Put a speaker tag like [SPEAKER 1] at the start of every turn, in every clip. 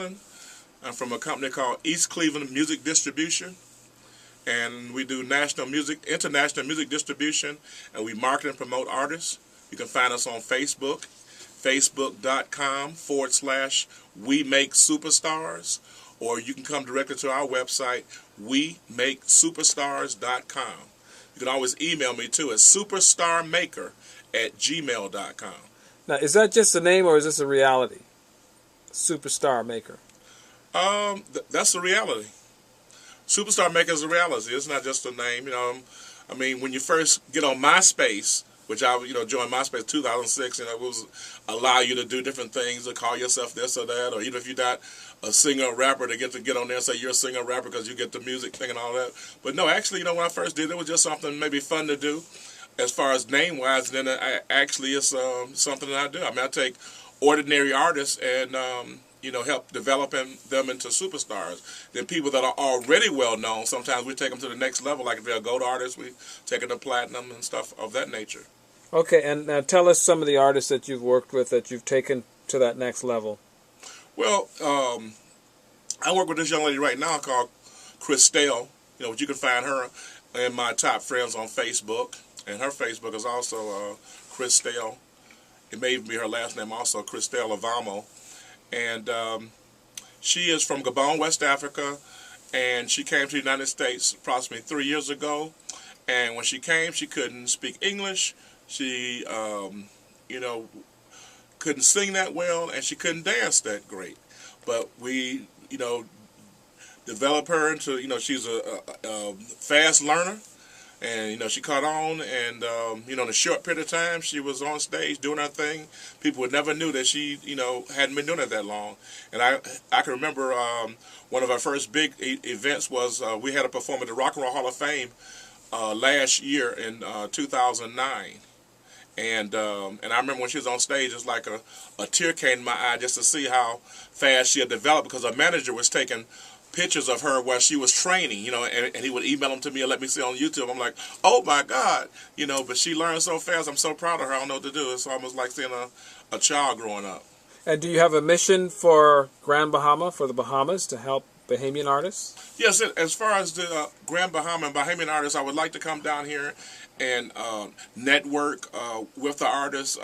[SPEAKER 1] Hamilton. I'm from a company called East Cleveland Music Distribution, and we do international music distribution, and we market and promote artists. You can find us on Facebook, facebook.com/We Make Superstars, or you can come directly to our website, WeMakeSuperstars.com. You can always email me too at superstarmaker@gmail.com.
[SPEAKER 2] Now, is that just a name or is this a reality? Superstar Maker.
[SPEAKER 1] That's the reality. Superstar Maker is a reality. It's not just a name. I mean, when you first get on MySpace, which I joined MySpace in 2006, it was allow you to do different things, to call yourself this or that, or even if you're not a singer or rapper, to get on there and say you're a singer or rapper because you get the music thing and all that. But no, actually, when I first did it, was just something maybe fun to do as far as name-wise, and then actually it's something that I do. I mean, I take ordinary artists and help developing them into superstars. Then people that are already well known, sometimes we take them to the next level. Like if they're a gold artist, we take them to platinum and stuff of that nature.
[SPEAKER 2] Okay, and now tell us some of the artists that you've worked with that you've taken to that next level.
[SPEAKER 1] Well, I work with this young lady right now called Christelle. You can find her in my top friends on Facebook, and her Facebook is also Christelle. It may even be her last name also, Christelle Avamo. And she is from Gabon, West Africa, and she came to the United States approximately 3 years ago. And when she came, she couldn't speak English. She, couldn't sing that well, and she couldn't dance that great. But we, developed her into, she's a fast learner. And, she caught on, and, in a short period of time, she was on stage doing her thing. People would never knew that she, hadn't been doing it that long. And I can remember one of our first big events was we had a performance at the Rock and Roll Hall of Fame last year in 2009. And I remember when she was on stage, it's like a tear came in my eye just to see how fast she had developed, because her manager was taking pictures of her while she was training, and he would email them to me and let me see on YouTube. I'm like, oh my God, but she learned so fast. I'm so proud of her. I don't know what to do. It's almost like seeing a child growing up.
[SPEAKER 2] And do you have a mission for Grand Bahama, for the Bahamas, to help Bahamian artists?
[SPEAKER 1] Yes, as far as the Grand Bahama and Bahamian artists, I would like to come down here and network with the artists,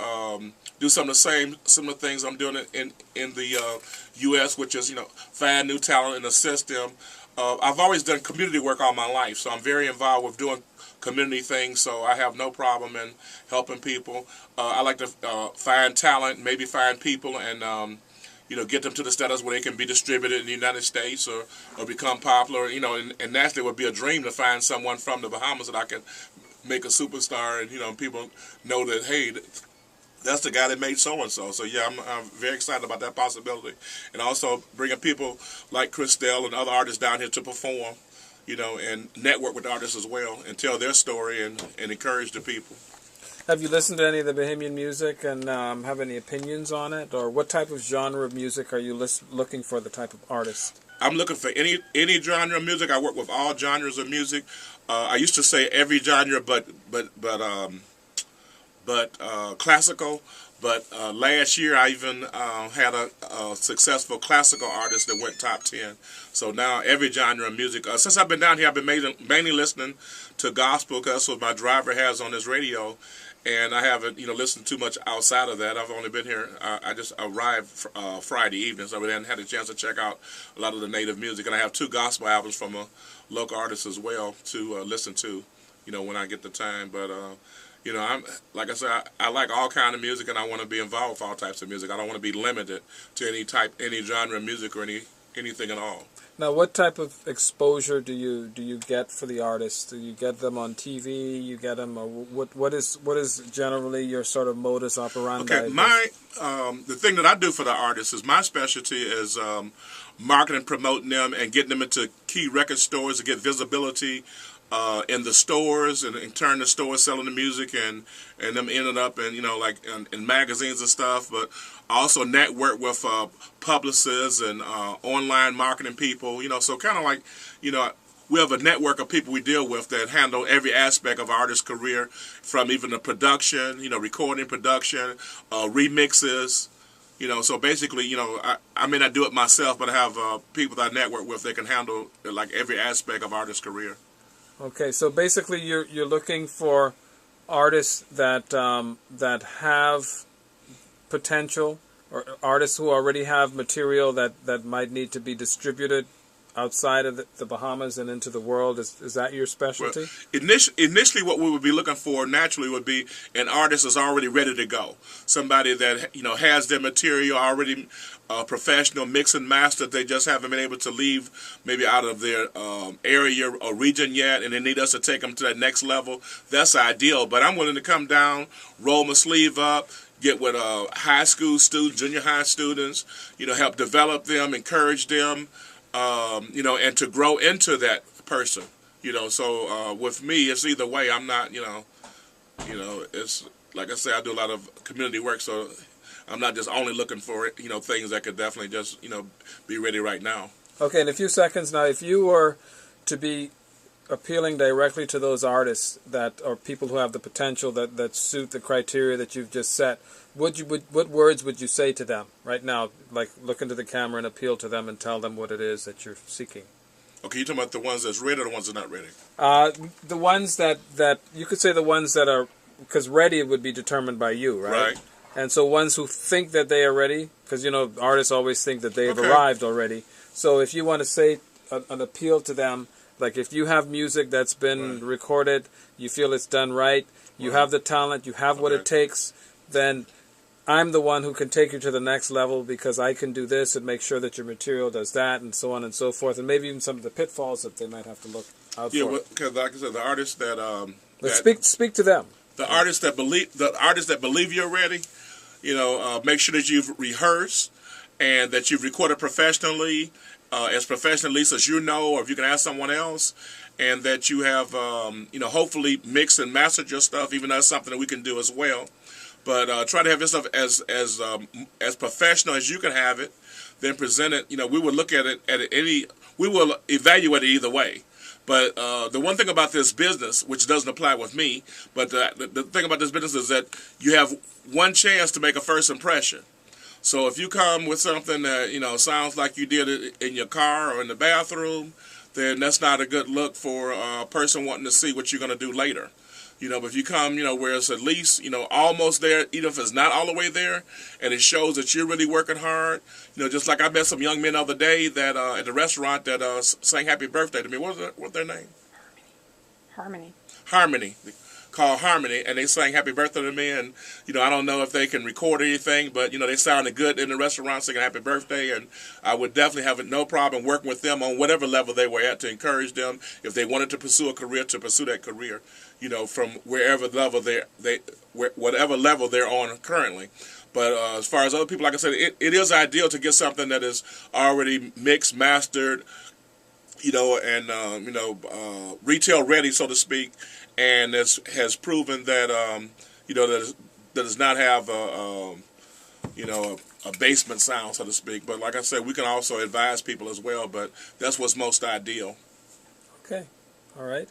[SPEAKER 1] do some of the same similar things I'm doing in the U.S., which is, find new talent and assist them. I've always done community work all my life, so I'm very involved with doing community things, so I have no problem in helping people. I like to find talent, maybe find people, and get them to the status where they can be distributed in the United States or become popular. And naturally it would be a dream to find someone from the Bahamas that I can make a superstar, and people know that, hey, that's the guy that made so-and-so. So yeah, I'm very excited about that possibility. And also bringing people like Christelle and other artists down here to perform, and network with artists as well, and tell their story and encourage the people.
[SPEAKER 2] Have you listened to any of the Bahamian music and have any opinions on it? Or what type of genre of music are you looking for, the type of artist?
[SPEAKER 1] I'm looking for any genre of music. I work with all genres of music. I used to say every genre, but classical. But last year I even had a successful classical artist that went top 10. So now every genre of music. Since I've been down here, I've been mainly listening to gospel, because that's what my driver has on his radio. And I haven't, listened too much outside of that. I've only been here. I just arrived Friday evening, so I hadn't had a chance to check out a lot of the native music. And I have 2 gospel albums from a local artist as well to listen to, when I get the time. But I'm like I said, I like all kind of music, and I want to be involved with all types of music. I don't want to be limited to any genre of music or anything at all.
[SPEAKER 2] Now, what type of exposure do you get for the artists? Do you get them on TV? You get them, or what is generally your sort of modus operandi?
[SPEAKER 1] Okay, the thing that I do for the artists is my specialty is marketing, promoting them, and getting them into key record stores to get visibility in the stores, and turn the stores selling the music, and them ended up in in magazines and stuff. But also network with publicists and online marketing people. So kind of like we have a network of people we deal with that handle every aspect of an artist's career, from even the production, recording production, remixes, So basically, I may not do it myself, but I have people that I network with that can handle like every aspect of artist career.
[SPEAKER 2] Okay, so basically you're looking for artists that have potential, or artists who already have material that might need to be distributed outside of the Bahamas and into the world. Is that your specialty?
[SPEAKER 1] Well, initially, what we would be looking for naturally would be an artist that's already ready to go. Somebody that has their material already professional, mix and master. They just haven't been able to leave maybe out of their area or region yet, and they need us to take them to that next level. That's ideal. But I'm willing to come down, roll my sleeve up, get with high school students, junior high students, help develop them, encourage them, and to grow into that person. So with me, it's either way. I'm not, it's like I say, I do a lot of community work, so I'm not just only looking for, things that could definitely just, be ready right now.
[SPEAKER 2] Okay, in a few seconds now, if you were to be appealing directly to those artists that or people who have the potential that suit the criteria that you've just set, what words would you say to them right now? Like, look into the camera and appeal to them and tell them what it is that you're seeking.
[SPEAKER 1] Okay, you're talking about the ones that's ready or the ones that are not ready?
[SPEAKER 2] The ones that you could say the ones that are, because ready would be determined by you, right?
[SPEAKER 1] Right.
[SPEAKER 2] And so ones who think that they are ready, because artists always think that they've
[SPEAKER 1] Okay.
[SPEAKER 2] arrived already. So if you want to say an appeal to them, like if you have music that's been recorded, you feel it's done right, you have the talent, you have what it takes, then I'm the one who can take you to the next level because I can do this and make sure that your material does that and so on and so forth, and maybe even some of the pitfalls that they might have to look out for.
[SPEAKER 1] Yeah, because like I said, the artists that
[SPEAKER 2] Speak to them.
[SPEAKER 1] the artists that believe you're ready, make sure that you've rehearsed and that you've recorded professionally, as professionally as or if you can ask someone else, and that you have, hopefully mixed and mastered your stuff. Even though that's something that we can do as well. But try to have your stuff as professional as you can have it. Then present it. We will look at it we will evaluate it either way. But the one thing about this business, which doesn't apply with me, but the thing about this business is that you have one chance to make a first impression. So if you come with something that sounds like you did it in your car or in the bathroom, then that's not a good look for a person wanting to see what you're going to do later. But if you come, where it's at least, almost there, even if it's not all the way there, and it shows that you're really working hard. Just like I met some young men the other day that at the restaurant that sang happy birthday to me. What's their name? Harmony. Called Harmony, and they sang happy birthday to me, and I don't know if they can record anything, but they sounded good in the restaurant singing happy birthday, and I would definitely have no problem working with them on whatever level they were at to encourage them if they wanted to pursue a career, to pursue that career, from wherever level whatever level they're on currently. But as far as other people, like I said, it is ideal to get something that is already mixed, mastered, and retail ready, so to speak, and has proven that that does not have a basement sound, so to speak. But like I said, we can also advise people as well. But that's what's most ideal.
[SPEAKER 2] Okay, all right.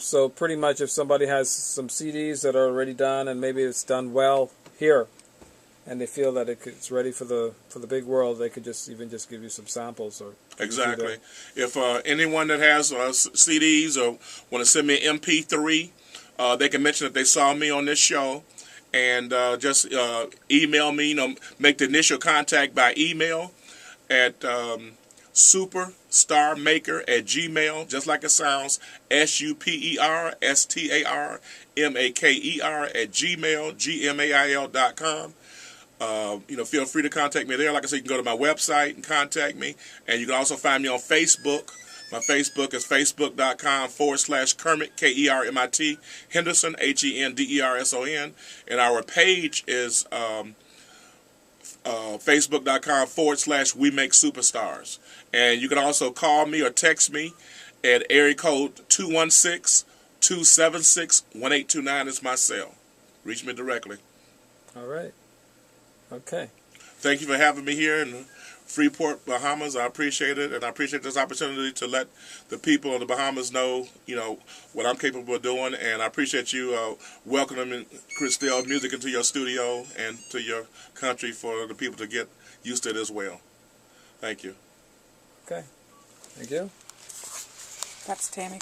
[SPEAKER 2] So pretty much, if somebody has some CDs that are already done and maybe it's done well here, and they feel that it's ready for the big world, they could just give you some samples or
[SPEAKER 1] exactly. If anyone that has CDs or want to send me an MP3, they can mention that they saw me on this show, and just email me. Make the initial contact by email at superstarmaker@gmail, just like it sounds, superstarmaker@gmail.com. Feel free to contact me there. Like I said, you can go to my website and contact me. And you can also find me on Facebook. My Facebook is facebook.com/Kermit, KERMIT, Henderson, HENDERSON. And our page is facebook.com/We Make Superstars. And you can also call me or text me at area code 216-276-1829 is my cell. Reach me directly.
[SPEAKER 2] All right. Okay.
[SPEAKER 1] Thank you for having me here and Freeport, Bahamas. I appreciate it, and I appreciate this opportunity to let the people of the Bahamas know, what I'm capable of doing. And I appreciate you welcoming Christelle music into your studio and to your country for the people to get used to it as well. Thank you.
[SPEAKER 2] Okay. Thank you.
[SPEAKER 3] That's Tammy.